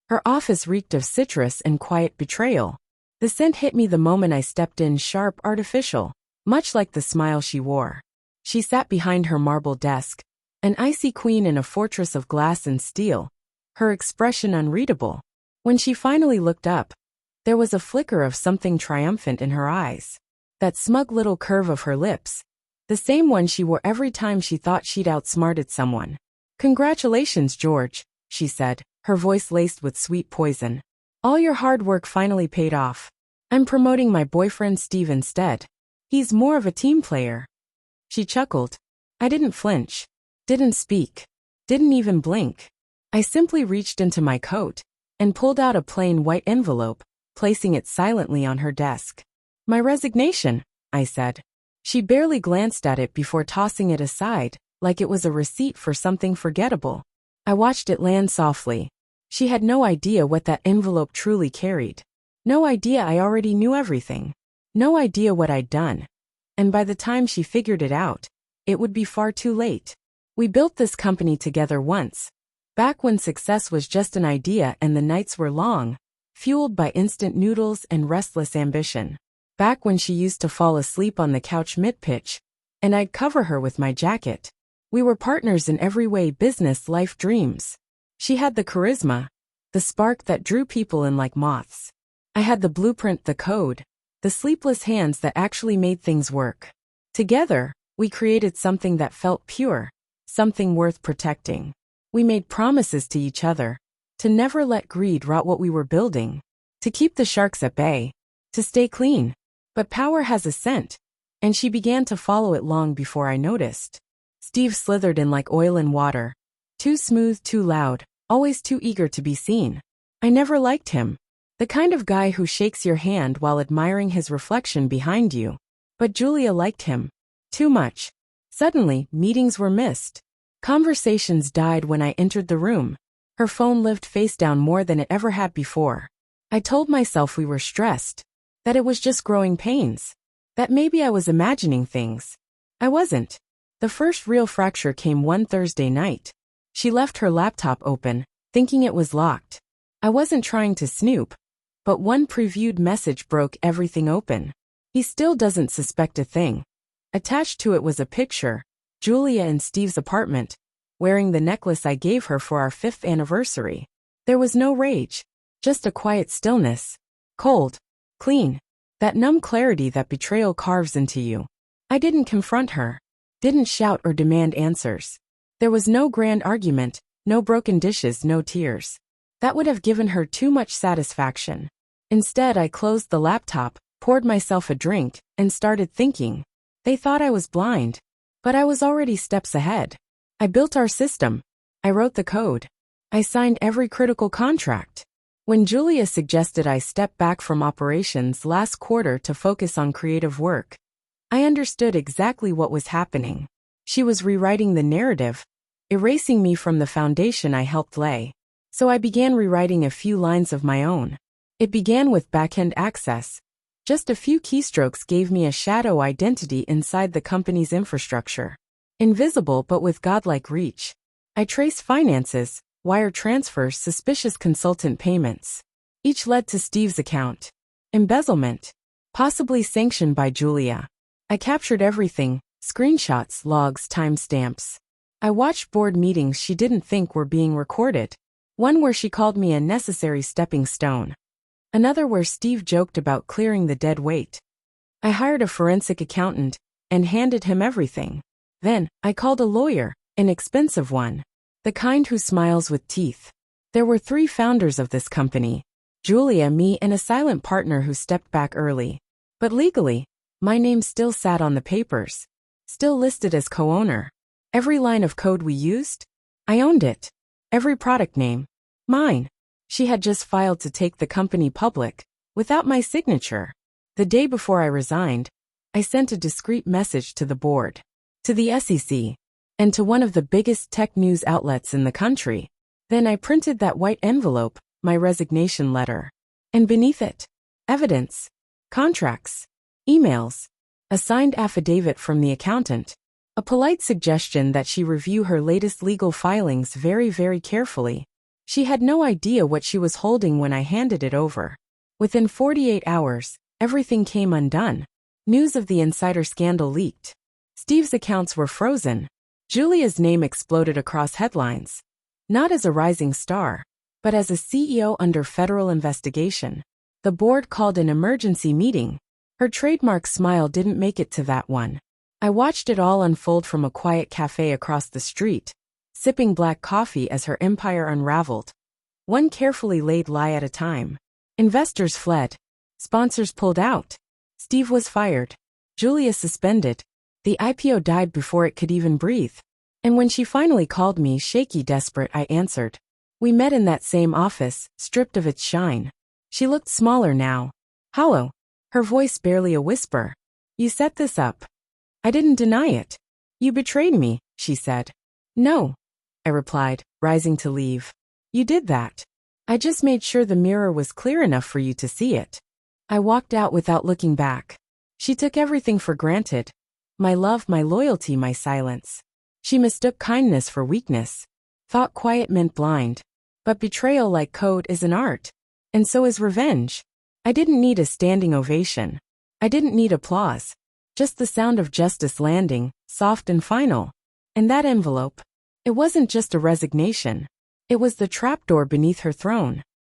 Her office reeked of citrus and quiet betrayal. The scent hit me the moment I stepped in, sharp, artificial, much like the smile she wore. She sat behind her marble desk, an icy queen in a fortress of glass and steel, her expression unreadable. When she finally looked up, there was a flicker of something triumphant in her eyes. That smug little curve of her lips, the same one she wore every time she thought she'd outsmarted someone. "Congratulations, George," she said, her voice laced with sweet poison. "All your hard work finally paid off. I'm promoting my boyfriend Steve instead. He's more of a team player." She chuckled. I didn't flinch, didn't speak, didn't even blink. I simply reached into my coat and pulled out a plain white envelope, placing it silently on her desk. "My resignation," I said. She barely glanced at it before tossing it aside, like it was a receipt for something forgettable. I watched it land softly. She had no idea what that envelope truly carried. No idea I already knew everything. No idea what I'd done. And by the time she figured it out, it would be far too late. We built this company together once, back when success was just an idea and the nights were long, fueled by instant noodles and restless ambition. Back when she used to fall asleep on the couch mid-pitch, and I'd cover her with my jacket. We were partners in every way: business, life, dreams. She had the charisma, the spark that drew people in like moths. I had the blueprint, the code, the sleepless hands that actually made things work. Together, we created something that felt pure, something worth protecting. We made promises to each other, to never let greed rot what we were building, to keep the sharks at bay, to stay clean. But power has a scent, and she began to follow it long before I noticed. Steve slithered in like oil in water. Too smooth, too loud, always too eager to be seen. I never liked him. The kind of guy who shakes your hand while admiring his reflection behind you. But Julia liked him. Too much. Suddenly, meetings were missed. Conversations died when I entered the room. Her phone lived face down more than it ever had before. I told myself we were stressed, that it was just growing pains, that maybe I was imagining things. I wasn't. The first real fracture came one Thursday night. She left her laptop open, thinking it was locked. I wasn't trying to snoop, but one previewed message broke everything open. "He still doesn't suspect a thing." Attached to it was a picture, Julia in Steve's apartment, wearing the necklace I gave her for our 5th anniversary. There was no rage, just a quiet stillness. Cold. Clean. That numb clarity that betrayal carves into you. I didn't confront her. Didn't shout or demand answers. There was no grand argument, no broken dishes, no tears. That would have given her too much satisfaction. Instead, I closed the laptop, poured myself a drink, and started thinking. They thought I was blind, but I was already steps ahead. I built our system. I wrote the code. I signed every critical contract. When Julia suggested I step back from operations last quarter to focus on creative work, I understood exactly what was happening. She was rewriting the narrative, erasing me from the foundation I helped lay. So I began rewriting a few lines of my own. It began with backend access. Just a few keystrokes gave me a shadow identity inside the company's infrastructure. Invisible but with godlike reach. I traced finances, wire transfers, suspicious consultant payments. Each led to Steve's account. Embezzlement. Possibly sanctioned by Julia. I captured everything, screenshots, logs, timestamps. I watched board meetings she didn't think were being recorded. One where she called me a necessary stepping stone. Another where Steve joked about clearing the dead weight. I hired a forensic accountant and handed him everything. Then, I called a lawyer, an expensive one. The kind who smiles with teeth. There were 3 founders of this company. Julia, me, and a silent partner who stepped back early. But legally, my name still sat on the papers. Still listed as co-owner. Every line of code we used, I owned it. Every product name, mine. She had just filed to take the company public, without my signature. The day before I resigned, I sent a discreet message to the board, to the SEC, and to one of the biggest tech news outlets in the country. Then I printed that white envelope, my resignation letter. And beneath it, evidence, contracts, emails, a signed affidavit from the accountant, a polite suggestion that she review her latest legal filings very, very carefully. She had no idea what she was holding when I handed it over. Within 48 hours, everything came undone. News of the insider scandal leaked. Steve's accounts were frozen. Julia's name exploded across headlines. Not as a rising star, but as a CEO under federal investigation. The board called an emergency meeting. Her trademark smile didn't make it to that one. I watched it all unfold from a quiet cafe across the street, sipping black coffee as her empire unraveled. One carefully laid lie at a time. Investors fled. Sponsors pulled out. Steve was fired. Julia suspended. The IPO died before it could even breathe. And when she finally called me, shaky, desperate, I answered. We met in that same office, stripped of its shine. She looked smaller now. Hollow. Her voice barely a whisper. You set this up. I didn't deny it. You betrayed me, she said. No, I replied, rising to leave. You did that. I just made sure the mirror was clear enough for you to see it. I walked out without looking back. She took everything for granted. My love, my loyalty, my silence. She mistook kindness for weakness. Thought quiet meant blind. But betrayal, like code, is an art. And so is revenge. I didn't need a standing ovation. I didn't need applause. Just the sound of justice landing, soft and final. And that envelope. It wasn't just a resignation. It was the trapdoor beneath her throne.